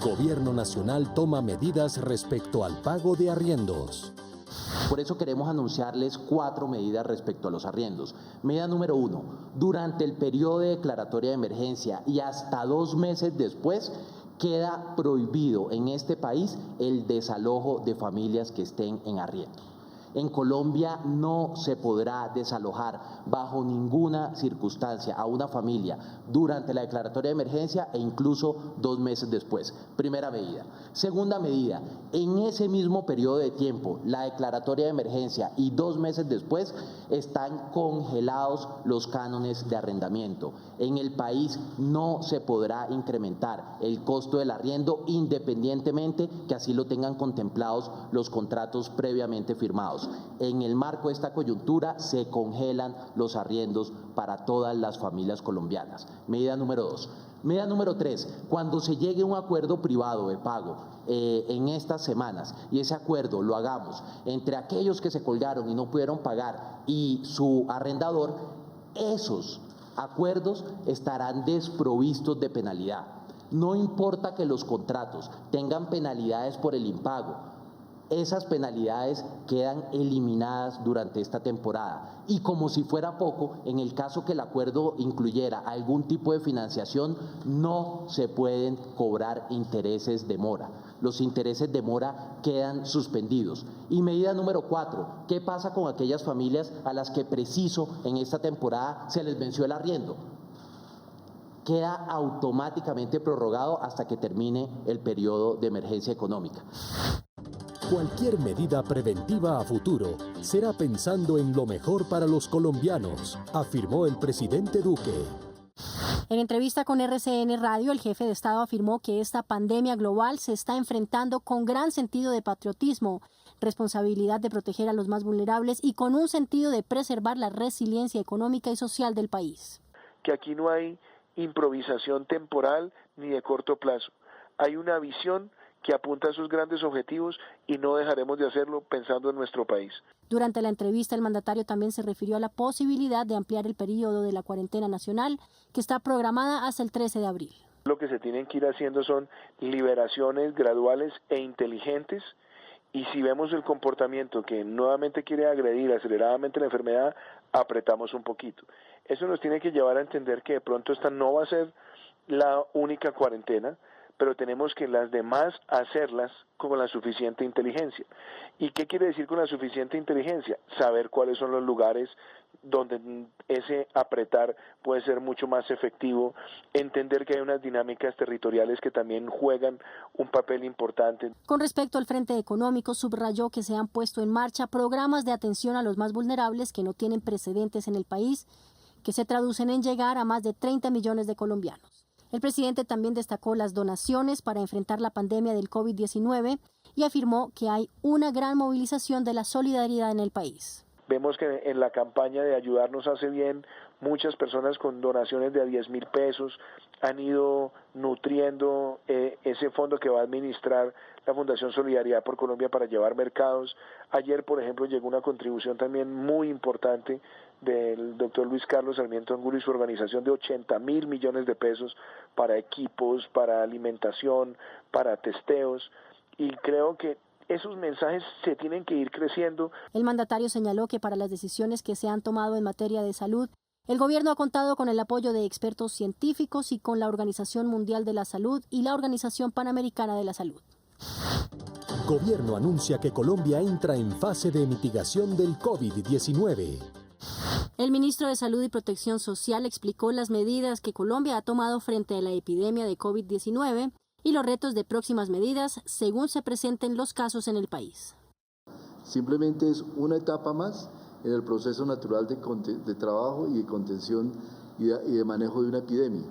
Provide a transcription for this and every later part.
Gobierno Nacional toma medidas respecto al pago de arriendos. Por eso queremos anunciarles 4 medidas respecto a los arriendos. Medida número 1, durante el periodo de declaratoria de emergencia y hasta 2 meses después, queda prohibido en este país el desalojo de familias que estén en arriendo. En Colombia no se podrá desalojar bajo ninguna circunstancia a una familia durante la declaratoria de emergencia e incluso 2 meses después. Primera medida. Segunda medida, en ese mismo periodo de tiempo, la declaratoria de emergencia y 2 meses después, están congelados los cánones de arrendamiento. En el país no se podrá incrementar el costo del arriendo independientemente que así lo tengan contemplados los contratos previamente firmados. En el marco de esta coyuntura se congelan los arriendos para todas las familias colombianas. Medida número 2. Medida número 3, cuando se llegue a un acuerdo privado de pago en estas semanas y ese acuerdo lo hagamos entre aquellos que se colgaron y no pudieron pagar y su arrendador, esos acuerdos estarán desprovistos de penalidad. No importa que los contratos tengan penalidades por el impago, esas penalidades quedan eliminadas durante esta temporada. Y como si fuera poco, en el caso que el acuerdo incluyera algún tipo de financiación, no se pueden cobrar intereses de mora. Los intereses de mora quedan suspendidos. Y medida número 4, ¿qué pasa con aquellas familias a las que preciso en esta temporada se les venció el arriendo? Queda automáticamente prorrogado hasta que termine el periodo de emergencia económica. Cualquier medida preventiva a futuro será pensando en lo mejor para los colombianos, afirmó el presidente Duque. En entrevista con RCN Radio, el jefe de Estado afirmó que esta pandemia global se está enfrentando con gran sentido de patriotismo, responsabilidad de proteger a los más vulnerables y con un sentido de preservar la resiliencia económica y social del país. Que aquí no hay improvisación temporal ni de corto plazo. Hay una visión que apunta a sus grandes objetivos y no dejaremos de hacerlo pensando en nuestro país. Durante la entrevista, el mandatario también se refirió a la posibilidad de ampliar el periodo de la cuarentena nacional, que está programada hasta el 13 de abril. Lo que se tienen que ir haciendo son liberaciones graduales e inteligentes, y si vemos el comportamiento que nuevamente quiere agredir aceleradamente la enfermedad, apretamos un poquito. Eso nos tiene que llevar a entender que de pronto esta no va a ser la única cuarentena, pero tenemos que las demás hacerlas con la suficiente inteligencia. ¿Y qué quiere decir con la suficiente inteligencia? Saber cuáles son los lugares donde ese apretar puede ser mucho más efectivo, entender que hay unas dinámicas territoriales que también juegan un papel importante. Con respecto al frente económico, subrayó que se han puesto en marcha programas de atención a los más vulnerables que no tienen precedentes en el país, que se traducen en llegar a más de 30 millones de colombianos. El presidente también destacó las donaciones para enfrentar la pandemia del COVID-19 y afirmó que hay una gran movilización de la solidaridad en el país. Vemos que en la campaña de Ayudarnos Hace Bien, muchas personas con donaciones de 10.000 pesos han ido nutriendo ese fondo que va a administrar la Fundación Solidaridad por Colombia para llevar mercados. Ayer, por ejemplo, llegó una contribución también muy importante del doctor Luis Carlos Sarmiento Angulo y su organización de 80.000 millones de pesos para equipos, para alimentación, para testeos, y creo que esos mensajes se tienen que ir creciendo. El mandatario señaló que para las decisiones que se han tomado en materia de salud, el gobierno ha contado con el apoyo de expertos científicos y con la Organización Mundial de la Salud y la Organización Panamericana de la Salud. Gobierno anuncia que Colombia entra en fase de mitigación del COVID-19. El ministro de Salud y Protección Social explicó las medidas que Colombia ha tomado frente a la epidemia de COVID-19 y los retos de próximas medidas según se presenten los casos en el país. Simplemente es una etapa más en el proceso natural de trabajo y de contención y de manejo de una epidemia.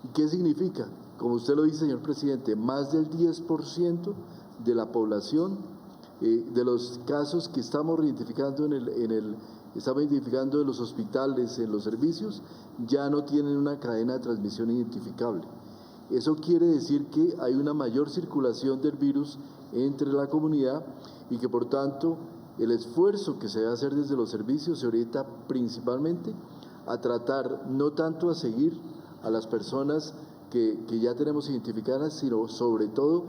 ¿Y qué significa? Como usted lo dice, señor presidente, más del 10% de la población, de los casos que estamos identificando estamos identificando en los hospitales, en los servicios, ya no tienen una cadena de transmisión identificable. Eso quiere decir que hay una mayor circulación del virus entre la comunidad y que por tanto el esfuerzo que se debe hacer desde los servicios se orienta principalmente a tratar no tanto a seguir a las personas que ya tenemos identificadas, sino sobre todo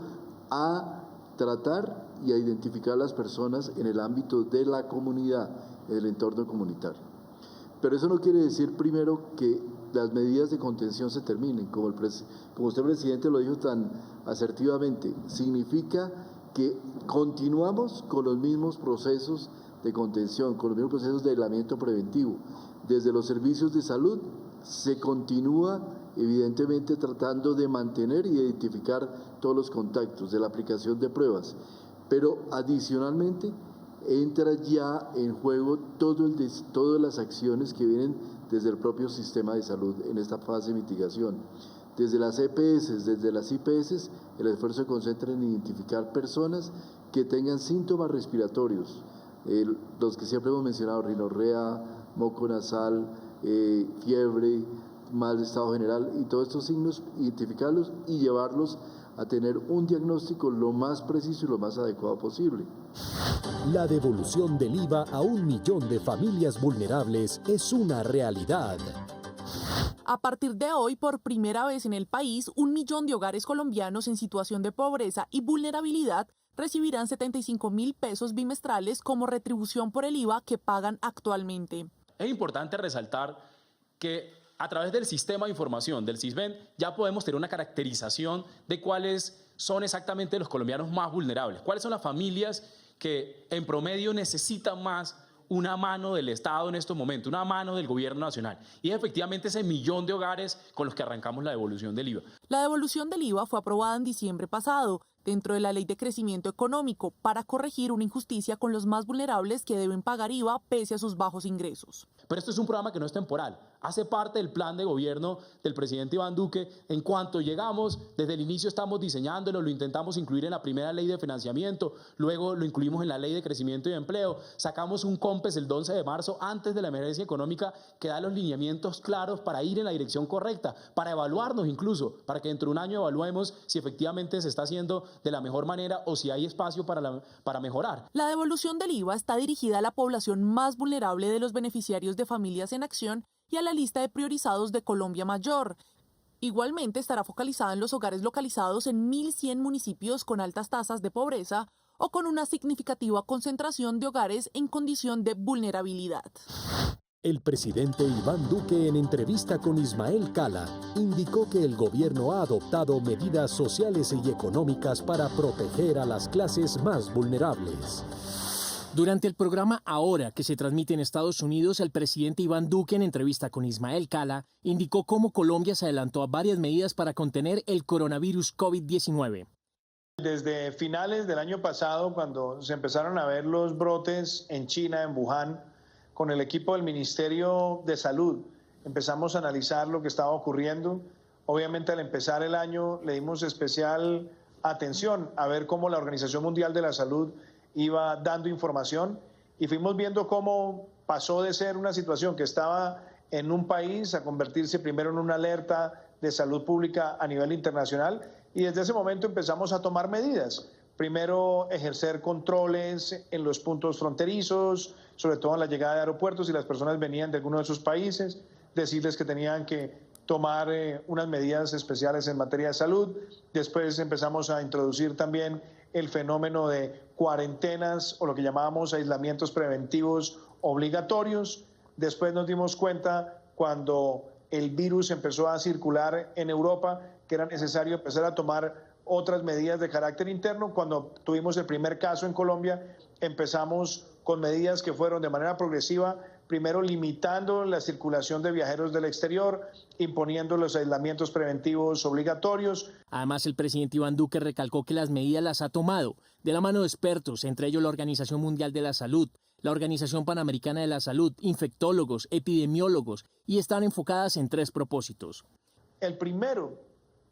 a tratar y a identificar a las personas en el ámbito de la comunidad, en el entorno comunitario. Pero eso no quiere decir primero que las medidas de contención se terminen, como usted, presidente, lo dijo tan asertivamente. Significa que continuamos con los mismos procesos de contención, con los mismos procesos de aislamiento preventivo. Desde los servicios de salud se continúa evidentemente tratando de mantener y identificar todos los contactos, de la aplicación de pruebas, pero adicionalmente entra ya en juego todas las acciones que vienen desde el propio sistema de salud en esta fase de mitigación. Desde las EPS, desde las IPS, el esfuerzo se concentra en identificar personas que tengan síntomas respiratorios, los que siempre hemos mencionado, rinorrea, moco nasal, fiebre, mal de estado general, y todos estos signos, identificarlos y llevarlos a tener un diagnóstico lo más preciso y lo más adecuado posible. La devolución del IVA a 1 millón de familias vulnerables es una realidad. A partir de hoy, por primera vez en el país, 1 millón de hogares colombianos en situación de pobreza y vulnerabilidad recibirán 75.000 pesos bimestrales como retribución por el IVA que pagan actualmente. Es importante resaltar que a través del sistema de información del SISBEN ya podemos tener una caracterización de cuáles son exactamente los colombianos más vulnerables, cuáles son las familias que en promedio necesitan más una mano del Estado en estos momentos, una mano del gobierno nacional. Y es efectivamente ese 1 millón de hogares con los que arrancamos la devolución del IVA. La devolución del IVA fue aprobada en diciembre pasado, dentro de la Ley de Crecimiento Económico, para corregir una injusticia con los más vulnerables que deben pagar IVA pese a sus bajos ingresos. Pero esto es un programa que no es temporal, hace parte del plan de gobierno del presidente Iván Duque. En cuanto llegamos, desde el inicio estamos diseñándolo, lo intentamos incluir en la primera ley de financiamiento, luego lo incluimos en la ley de crecimiento y empleo, sacamos un COMPES el 11 de marzo antes de la emergencia económica que da los lineamientos claros para ir en la dirección correcta, para evaluarnos incluso, para que dentro de un año evaluemos si efectivamente se está haciendo de la mejor manera o si hay espacio para mejorar. La devolución del IVA está dirigida a la población más vulnerable de los beneficiarios de Familias en Acción y a la lista de priorizados de Colombia Mayor. Igualmente estará focalizada en los hogares localizados en 1.100 municipios con altas tasas de pobreza o con una significativa concentración de hogares en condición de vulnerabilidad. El presidente Iván Duque, en entrevista con Ismael Cala, indicó que el gobierno ha adoptado medidas sociales y económicas para proteger a las clases más vulnerables. Durante el programa Ahora, que se transmite en Estados Unidos, el presidente Iván Duque, en entrevista con Ismael Cala, indicó cómo Colombia se adelantó a varias medidas para contener el coronavirus COVID-19. Desde finales del año pasado, cuando se empezaron a ver los brotes en China, en Wuhan, con el equipo del Ministerio de Salud, empezamos a analizar lo que estaba ocurriendo. Obviamente, al empezar el año, le dimos especial atención a ver cómo la Organización Mundial de la Salud iba dando información y fuimos viendo cómo pasó de ser una situación que estaba en un país a convertirse primero en una alerta de salud pública a nivel internacional, y desde ese momento empezamos a tomar medidas. Primero, ejercer controles en los puntos fronterizos, sobre todo en la llegada de aeropuertos, si las personas venían de alguno de esos países, decirles que tenían que tomar unas medidas especiales en materia de salud. Después empezamos a introducir también el fenómeno de cuarentenas o lo que llamábamos aislamientos preventivos obligatorios. Después nos dimos cuenta, cuando el virus empezó a circular en Europa, que era necesario empezar a tomar otras medidas de carácter interno. Cuando tuvimos el primer caso en Colombia, empezamos con medidas que fueron de manera progresiva, primero limitando la circulación de viajeros del exterior, imponiendo los aislamientos preventivos obligatorios. Además, el presidente Iván Duque recalcó que las medidas las ha tomado de la mano de expertos, entre ellos la Organización Mundial de la Salud, la Organización Panamericana de la Salud, infectólogos, epidemiólogos, y están enfocadas en 3 propósitos. El primero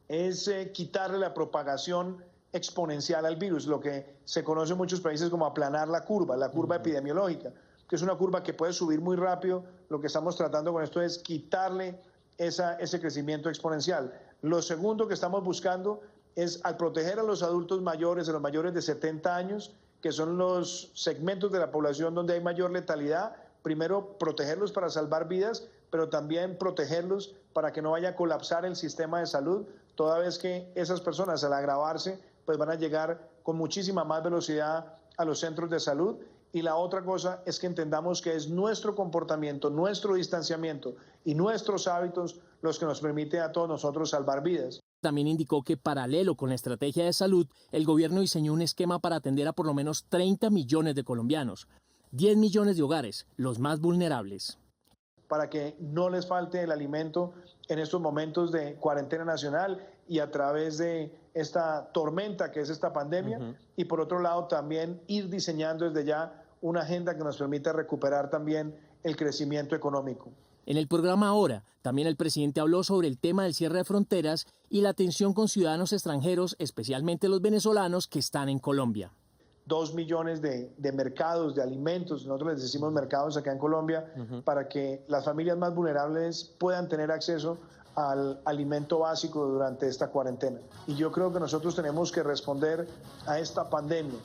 es quitarle la propagación exponencial al virus, lo que se conoce en muchos países como aplanar la curva epidemiológica, que es una curva que puede subir muy rápido. Lo que estamos tratando con esto es quitarle ese crecimiento exponencial. Lo segundo que estamos buscando es, al proteger a los adultos mayores, a los mayores de 70 años, que son los segmentos de la población donde hay mayor letalidad, primero protegerlos para salvar vidas, pero también protegerlos para que no vaya a colapsar el sistema de salud, toda vez que esas personas al agravarse pues van a llegar con muchísima más velocidad a los centros de salud. Y la otra cosa es que entendamos que es nuestro comportamiento, nuestro distanciamiento y nuestros hábitos los que nos permiten a todos nosotros salvar vidas. También indicó que paralelo con la estrategia de salud, el gobierno diseñó un esquema para atender a por lo menos 30 millones de colombianos, 10 millones de hogares, los más vulnerables. Para que no les falte el alimento en estos momentos de cuarentena nacional y a través de esta tormenta que es esta pandemia. Y por otro lado también ir diseñando desde ya una agenda que nos permita recuperar también el crecimiento económico. En el programa Ahora, también el presidente habló sobre el tema del cierre de fronteras y la atención con ciudadanos extranjeros, especialmente los venezolanos que están en Colombia. 2 millones de mercados de alimentos, nosotros les decimos mercados acá en Colombia, para que las familias más vulnerables puedan tener acceso al alimento básico durante esta cuarentena. Y yo creo que nosotros tenemos que responder a esta pandemia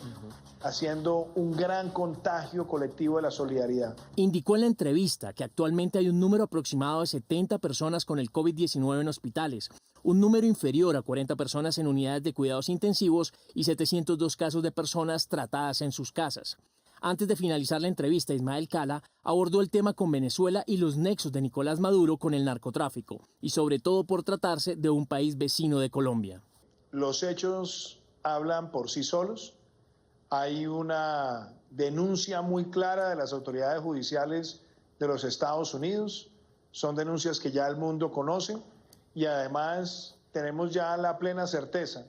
haciendo un gran contagio colectivo de la solidaridad. Indicó en la entrevista que actualmente hay un número aproximado de 70 personas con el COVID-19 en hospitales, un número inferior a 40 personas en unidades de cuidados intensivos y 702 casos de personas tratadas en sus casas. Antes de finalizar la entrevista, Ismael Cala abordó el tema con Venezuela y los nexos de Nicolás Maduro con el narcotráfico, y sobre todo por tratarse de un país vecino de Colombia. Los hechos hablan por sí solos. Hay una denuncia muy clara de las autoridades judiciales de los Estados Unidos. Son denuncias que ya el mundo conoce y además tenemos ya la plena certeza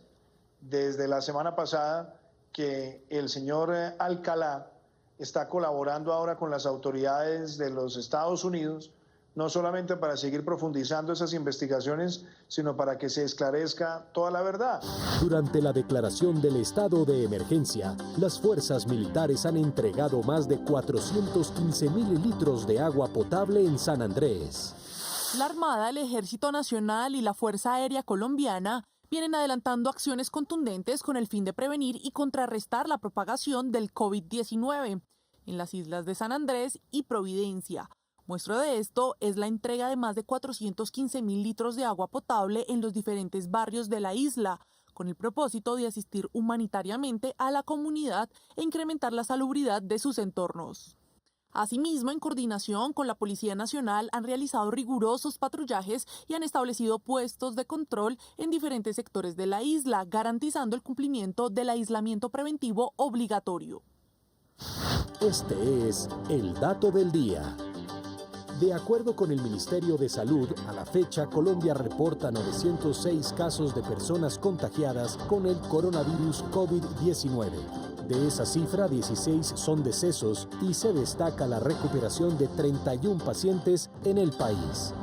desde la semana pasada que el señor Alcalá está colaborando ahora con las autoridades de los Estados Unidos, no solamente para seguir profundizando esas investigaciones, sino para que se esclarezca toda la verdad. Durante la declaración del estado de emergencia, las fuerzas militares han entregado más de 415.000 litros de agua potable en San Andrés. La Armada, el Ejército Nacional y la Fuerza Aérea Colombiana vienen adelantando acciones contundentes con el fin de prevenir y contrarrestar la propagación del COVID-19 en las islas de San Andrés y Providencia. Muestra de esto es la entrega de más de 415.000 litros de agua potable en los diferentes barrios de la isla, con el propósito de asistir humanitariamente a la comunidad e incrementar la salubridad de sus entornos. Asimismo, en coordinación con la Policía Nacional, han realizado rigurosos patrullajes y han establecido puestos de control en diferentes sectores de la isla, garantizando el cumplimiento del aislamiento preventivo obligatorio. Este es el dato del día. De acuerdo con el Ministerio de Salud, a la fecha Colombia reporta 906 casos de personas contagiadas con el coronavirus COVID-19. De esa cifra, 16 son decesos y se destaca la recuperación de 31 pacientes en el país.